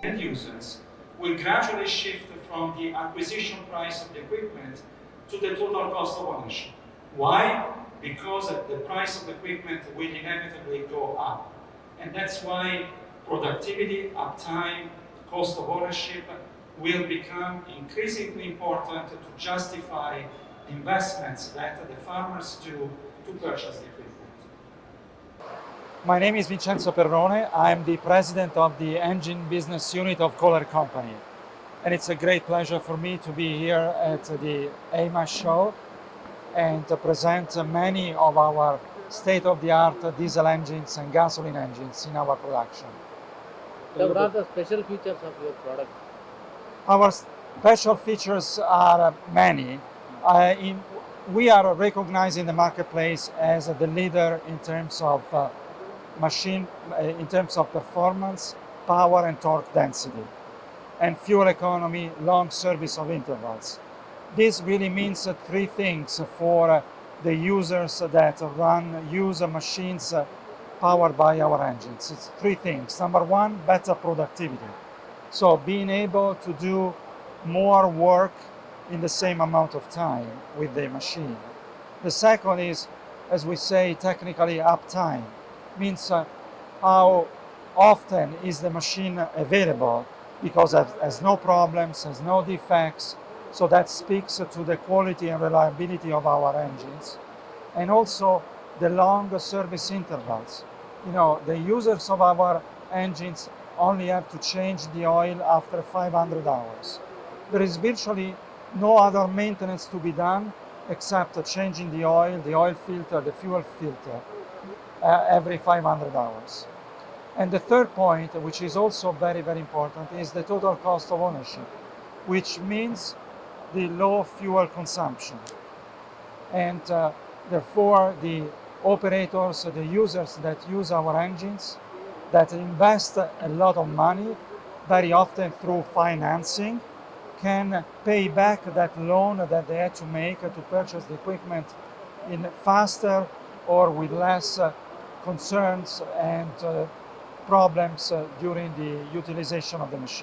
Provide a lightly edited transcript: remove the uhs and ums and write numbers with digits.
end users will gradually shift from the acquisition price of the equipment to the total cost of ownership. Why? Because the price of the equipment will inevitably go up. And that's why productivity, uptime, cost of ownership will become increasingly important to justify investments that the farmers do to purchase the equipment. My name is Vincenzo Perrone. I'm the president of the engine business unit of Kohler Company. And it's a great pleasure for me to be here at the Eima show and to present many of our state-of-the-art diesel engines and gasoline engines in our production. What are the special features of your product? Our special features are many. We are recognized in the marketplace as the leader in terms of in terms of performance, power and torque density, and fuel economy, long service of intervals. This really means three things for the users that use machines powered by our engines. It's three things. Number one, better productivity. So being able to do more work in the same amount of time with the machine. The second is, as we say technically, uptime. Means how often is the machine available, because it has no problems, has no defects, so that speaks to the quality and reliability of our engines. And also the long service intervals. You know, the users of our engines only have to change the oil after 500 hours. There is virtually no other maintenance to be done except changing the oil filter, the fuel filter, every 500 hours. And the third point, which is also very, very important, is the total cost of ownership, which means the low fuel consumption. And therefore, the operators, the users that use our engines, that invest a lot of money, very often through financing, can pay back that loan that they had to make to purchase the equipment in faster or with less concerns and problems during the utilization of the machine.